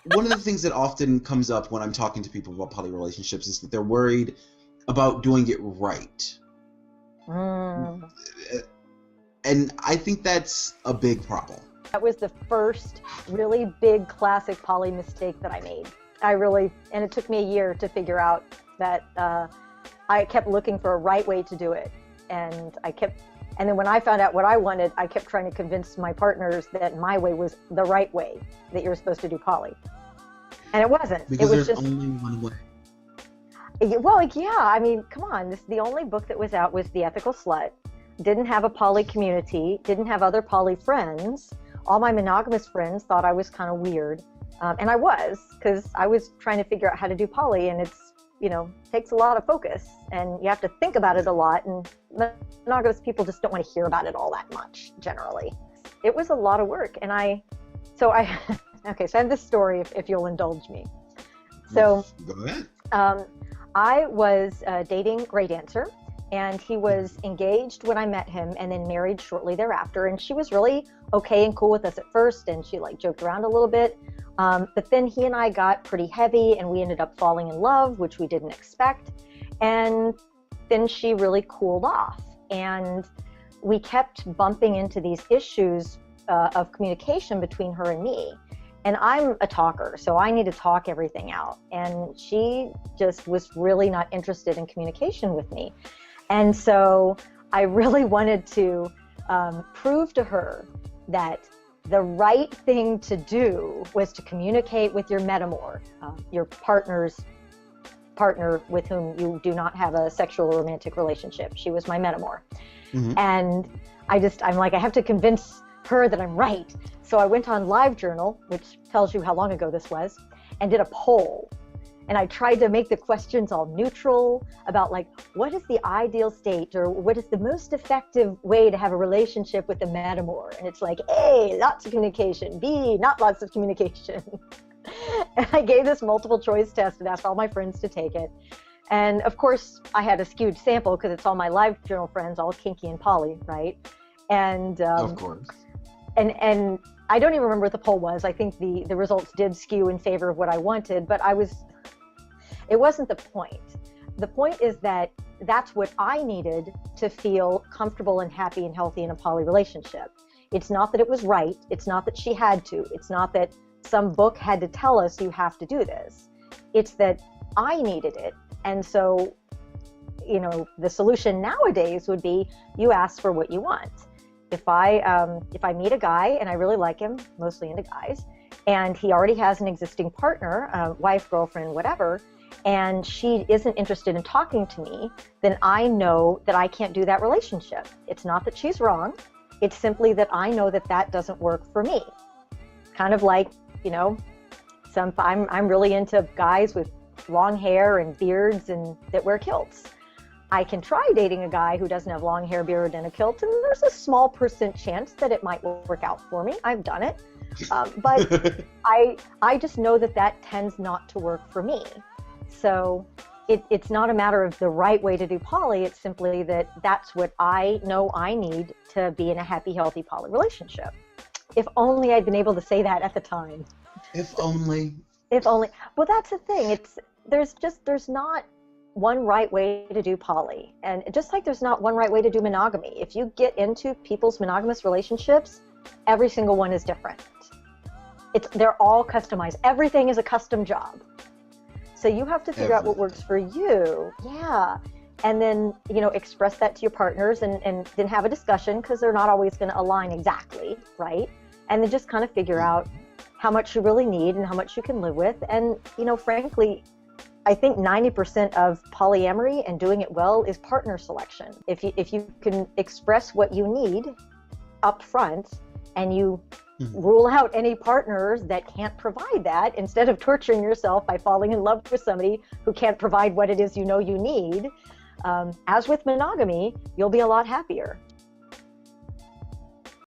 one of the things that often comes up when I'm talking to people about poly relationships is that they're worried about doing it right. Mm. And I think that's a big problem. That was the first really big classic poly mistake that I made. And it took me a year to figure out that I kept looking for a right way to do it. And then when I found out what I wanted, I kept trying to convince my partners that my way was the right way, that you're supposed to do poly. And it wasn't. Because it was there's just only one way. Well, like, yeah, I mean, come on. The only book that was out was The Ethical Slut. Didn't have a poly community, didn't have other poly friends. All my monogamous friends thought I was kind of weird. And I was, because I was trying to figure out how to do poly, and it's, takes a lot of focus, and you have to think about it a lot, and monogamous people just don't want to hear about it all that much, generally. It was a lot of work, and okay, so I have this story, if you'll indulge me. So, Go ahead. I was dating Ray Dancer, and he was engaged when I met him and then married shortly thereafter. And she was really okay and cool with us at first, and she joked around a little bit. But then he and I got pretty heavy, and we ended up falling in love, which we didn't expect. And then she really cooled off, and we kept bumping into these issues of communication between her and me. And I'm a talker, so I need to talk everything out. And she just was really not interested in communication with me. And so I really wanted to prove to her that the right thing to do was to communicate with your metamor, your partner with whom you do not have a sexual or romantic relationship. She was my metamor. Mm-hmm. And I'm like, I have to convince her that I'm right. So I went on LiveJournal, which tells you how long ago this was, and did a poll. And I tried to make the questions all neutral about what is the ideal state, or what is the most effective way to have a relationship with a metamor? And it's A, lots of communication, B, not lots of communication. And I gave this multiple choice test and asked all my friends to take it. And of course, I had a skewed sample because it's all my LiveJournal friends, all kinky and poly, right? And of course. And I don't even remember what the poll was. I think the results did skew in favor of what I wanted, but it wasn't the point. The point is that that's what I needed to feel comfortable and happy and healthy in a poly relationship. It's not that it was right. It's not that she had to. It's not that some book had to tell us you have to do this. It's that I needed it. And so, the solution nowadays would be you ask for what you want. If I meet a guy and I really like him, mostly into guys, and he already has an existing partner, wife, girlfriend, whatever, and she isn't interested in talking to me, then I know that I can't do that relationship. It's not that she's wrong. It's simply that I know that doesn't work for me. Kind of like, I'm really into guys with long hair and beards and that wear kilts. I can try dating a guy who doesn't have long hair, beard, and a kilt, and there's a small % chance that it might work out for me. I've done it. But I just know that tends not to work for me. So it's not a matter of the right way to do poly. It's simply that's what I know I need to be in a happy, healthy poly relationship. If only I'd been able to say that at the time. If only. If only. Well, that's the thing. There's not one right way to do poly. And just like there's not one right way to do monogamy. If you get into people's monogamous relationships, every single one is different. They're all customized. Everything is a custom job. So you have to figure out what works for you. Yeah. And then, express that to your partners and then have a discussion, because they're not always going to align exactly, right? And then just kind of figure out how much you really need and how much you can live with. And, frankly, I think 90% of polyamory and doing it well is partner selection. If you can express what you need up front and you rule out any partners that can't provide that, instead of torturing yourself by falling in love with somebody who can't provide what it is you need, as with monogamy, you'll be a lot happier.